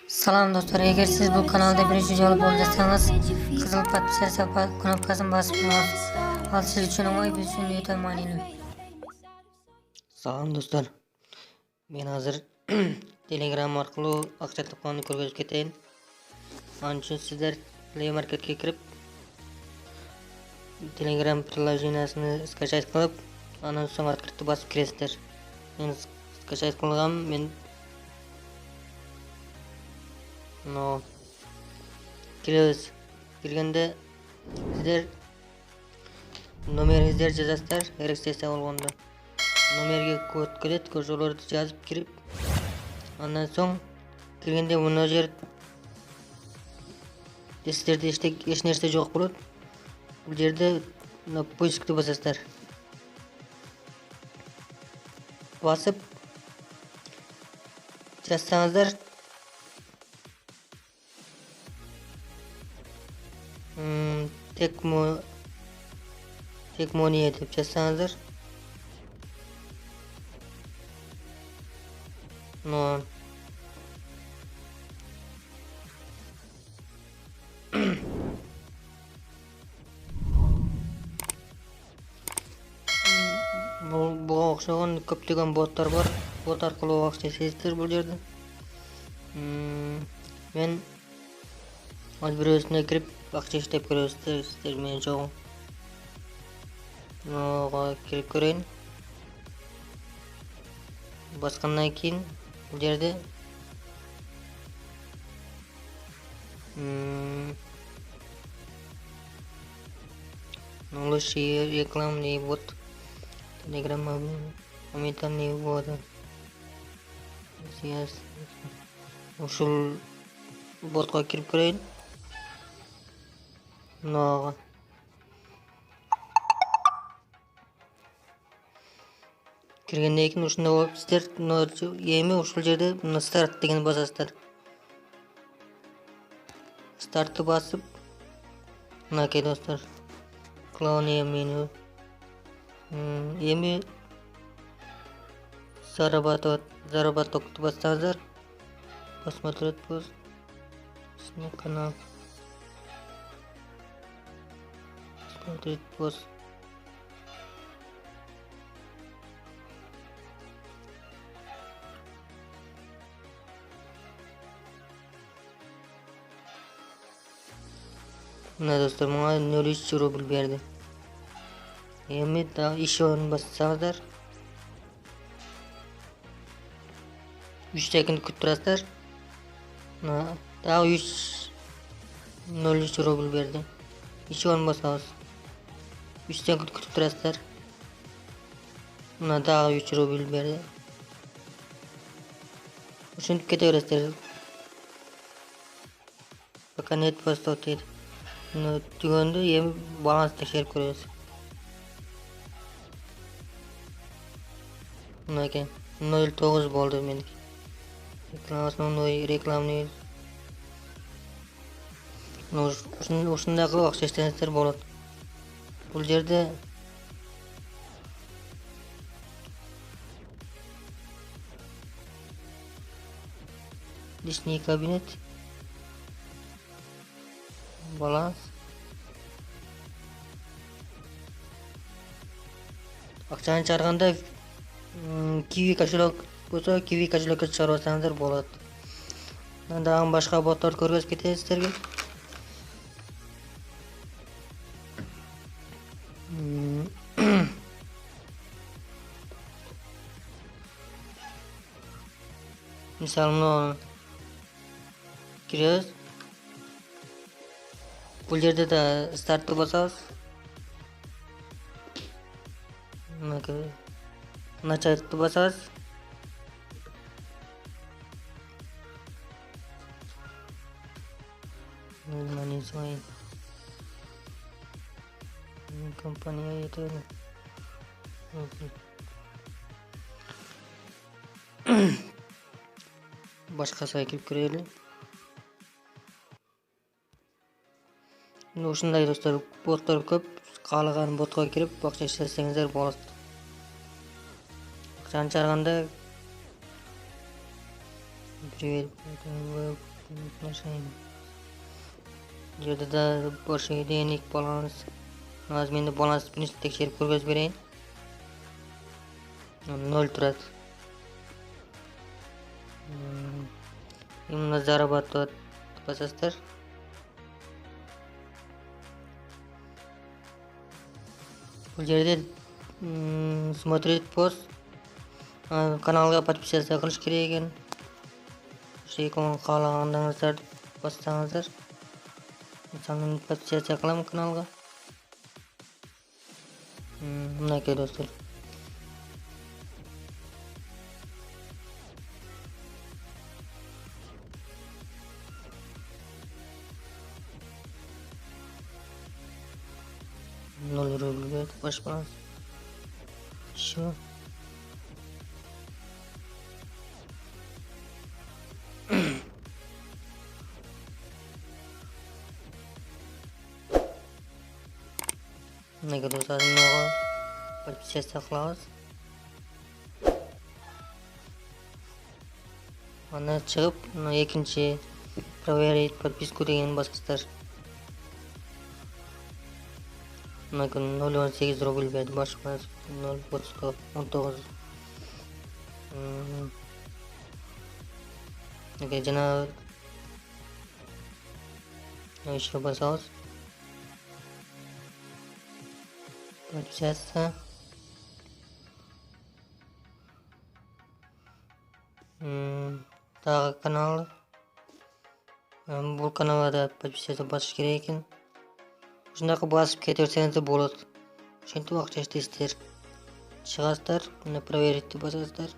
Салам достар, егер siz bu kanalda birinchi жолу болып жатсаңыз, қызыл подписаться кнопкасын басып қойыңыз. Ал siz үшін оңай, біз үшін өте маанилүү. Салам достар, мен азыр Telegram аркылуу акча тапканды көргөзүп кетейин. Анын үчүн сиздер Play Marketке кирип, Telegram приложениясын скачать кылып, анан соң открытты басып киресиздер. Мен скачать кылгам, мен киребиз. Киргенде сиздер номериңиздерди жазасыздар, керектесе болгондо. Номерге код келет, ошолорду жазып кирип, андан соң киргенде мына жер сиздерде эч нерсе жок болот. Бул жерде поискти басасыздар. Басып жазсаңыздар, Tekmonia деп жазсаңыздар, буга окшогон көптөгөн боттор бар. Бот аркылуу акча эсесиздер бул жерде. Мен ал бирөөсүнө кирип акча иштеп көрөбүз, сиздер менен чогуу. Кирип көрөйүн. Баскандан кийин бул жерде рекламный бот, Telegram моментальный бот. Ушул ботко кирип көрөйүн. Киргенден кийин ушундай болуп, сиздер эми ушул жерде старт деген басасыздар. Стартты басып, мынакей достор, главное меню. Эми заработокты бассаңыздар, посмотреть пост, канал, смотреть пост. Мына достор, мага 0,3 рубль берди. Эми дагы ишөөнү бассаңыздар, 3 секунд күтүп турасыздар. Дагы 0,3 рубль берди. Ишөөнү басабыз. 3 секунд күтүп турасыздар. Мына дагы 3 рубль берди. Ушинтип кете бересиздер. Пока нет постов дейт. Түгөндө эми баланс текшерип көрөбүз. Мынакей 0,9 болду меники. Рекламный. Ушундай кылып акча иштесеңиздер болот. Бул жерде личный кабинет, баланс, акчаны чыгарганда Kiwi кошелек болсо, Kiwi кошелекке чыгарып алсаңыздар болот. Дагы башка боттор көргөзүп кетейин сиздерге. Мисалы, мына киребиз. Бул жерде да стартты басабыз. Начальты басабыз. Компания етеді. Башка сайт кирип көрөлү. Ушундай достор, боттор көп. Каалаган ботко кирип акча иштесеңиздер болот. Акчаны чыгарганда Привет, отношения. Жерде да boshqa denik balans. Hozir menda balans birinchi tekshirib ko'rgazib berayin. 0 turadi. Именно зарабатывать basasizlar. Bu yerda смотреть пост kanalga подписаться qilish kerak ekan. O'sha ikon xohlaganingizlar bossangizlar. Masalan, подписаться qilaman kanalga. Bunday do'stlar. Nol rubl bosh balans. Shu. Nega do'stlar, подписаться qilamiz. Mana chiqib, ikkinchi проверить подписку degan bosasizlar. Mana 0.18 rubl berdi, boshqa 0.19. Nega jana еще босас. Подписаться. Tag'i kanal. Bu kanalda подписаться bosish kerak ekan. Shunaqa bosib ketaversangiz bo'ladi. Shuncha vaqt ishlaysizlar. Chiqasizlar, uni проверить deb bosasizlar.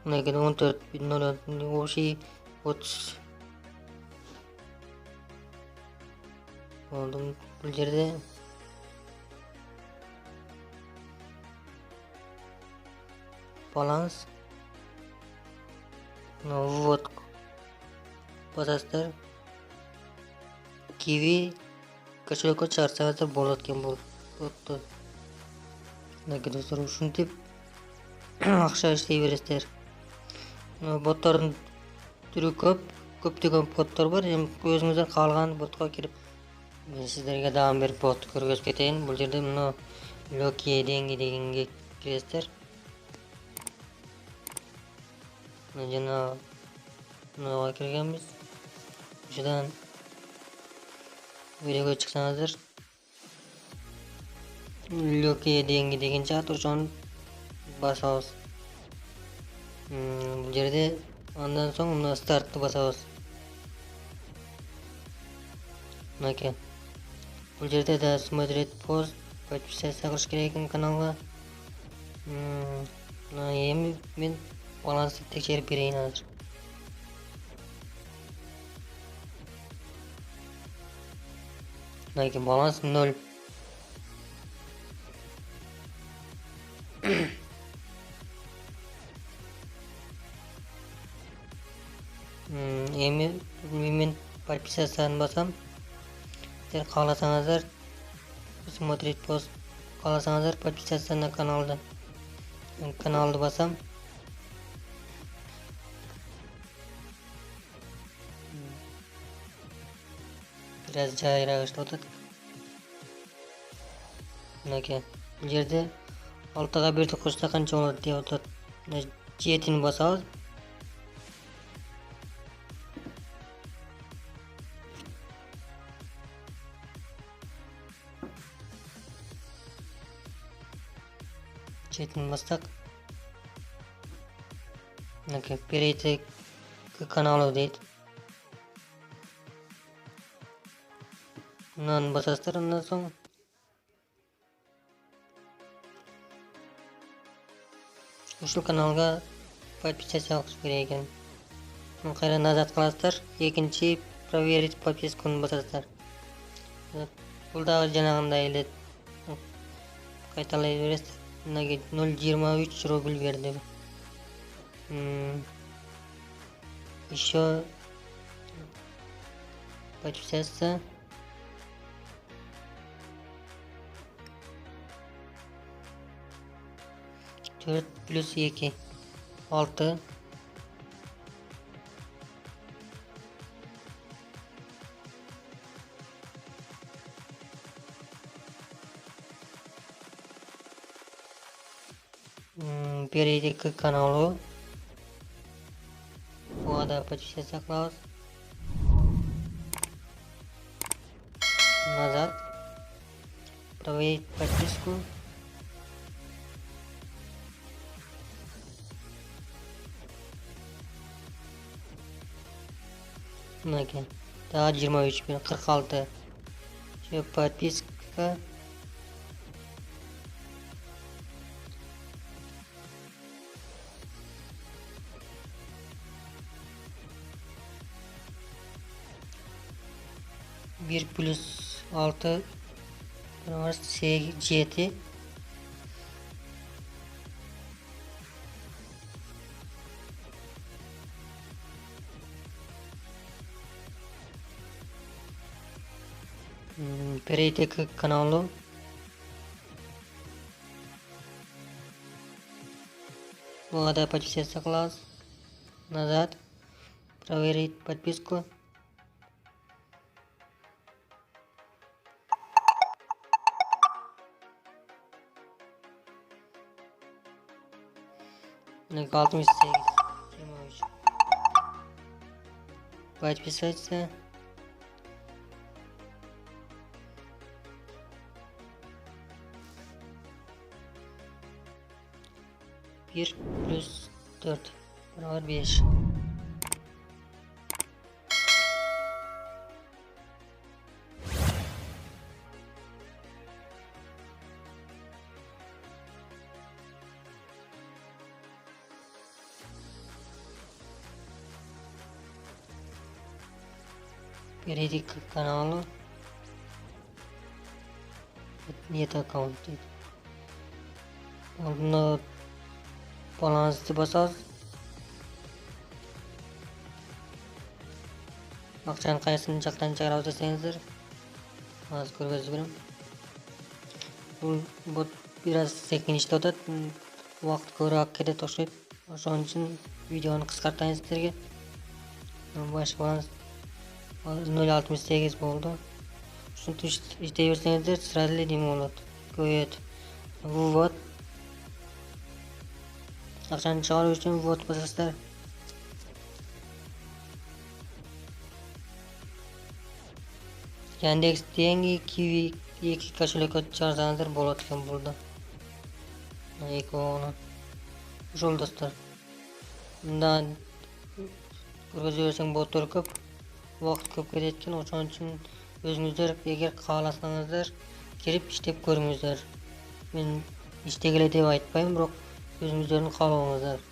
Nega 14.0 o'sha 30 oldim bu yerda. Balans. Вот. Bosasizlar. Kiwi kошелек chiqarsangiz bo'ladigan bo'ldi. Nega do'stlar, shunday ақша ishlayverasizlar. Botlarning turi ko'pdegan botlar bor. O'zingizdan qolgan botga kirib men sizlarga davom berib bot ko'rgazib ketayin. Bu yerda mana Loki deganga kirasizlar. Mana bunaqa kirganmiz. O'shadan videoga chiqsangizlar Loki degancha turishni bosamiz. Bu yerda ondan so'ng buni startni bosamiz. Mana bu yerda da смотреть пост, подписаться qilish kerak ekan kanalga. Men balansni tekshirib berayin hozir. Mana balans 0. Men подписаться bosam. Sizlar xohlasangizlar смотреть пост, xohlasangizlar подписаться на kanalda. Kanalni bosam. Biraz jayroq ishlatadi. Mana bu yerda oltiga birni qo'shsa qancha bo'ladi deyapti. 7ni bosamiz. Читаем мостак. Перейти к каналу deydi. Bundan bosasizlar, undan so'ng shu kanalga подписаться qilish kerak ekan. Qayerga nazar qilasizlar, ikkinchi проверить подписканы bosasizlar. Buldagi janag'inday qaytalayverasiz. 0.23 rubl berdi. Еще подписаться. Plus 2. 6. Перейти к каналу. Влада подписаться класс. Назад. Проверить подписку. Мінекей. Та 23 пен 46. Şu подписка. Bir plus 6 C7 перейти к каналу. Влада подписаться класс. Назад. Проверить подписку. На 68 23. Подписаться. Bir plus 4 beraber 5. Перейди к каналу. Нет аккаунта. Onu balansты basasiz. Ақшаның қайсысын жақтан шығарып жасаңыздар. Аз көргізіп көрем. Бұл бот biraz sekin işte o'tadi. Vaqt ko'proq ketadi o'xshaydi. O'shaning uchun videoni qisqartayын sizlarga. Boshqa balans 0.68 bo'ldi. Shuni ishlayversangizlar sразу nima bo'ladi? Ko'payadi. Vvod. Ақшаны шығару үшін ввод басасыздар. Яндекс деньги, Kiwi 2 кошелекқа шығарсаңыздар болады екен burada. Екеуі. Жол достар. Bundan көргөзө берсең боттор көп, уақыт көп кетеді екен. Ошон үчүн өзүңүздөр эгер кааласаңыздар кирип иштеп көрүңүздөр. Мен иштегиле деп айтпайм, бирок өзүңүздөрдүн каалооңуздар.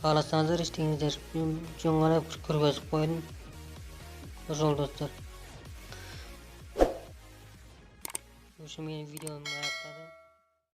Кааласаңыздар иштеңиздер. Мен жөн гана көргөзүп койдум. Ошол достор. Ошо менин видеом аяктады.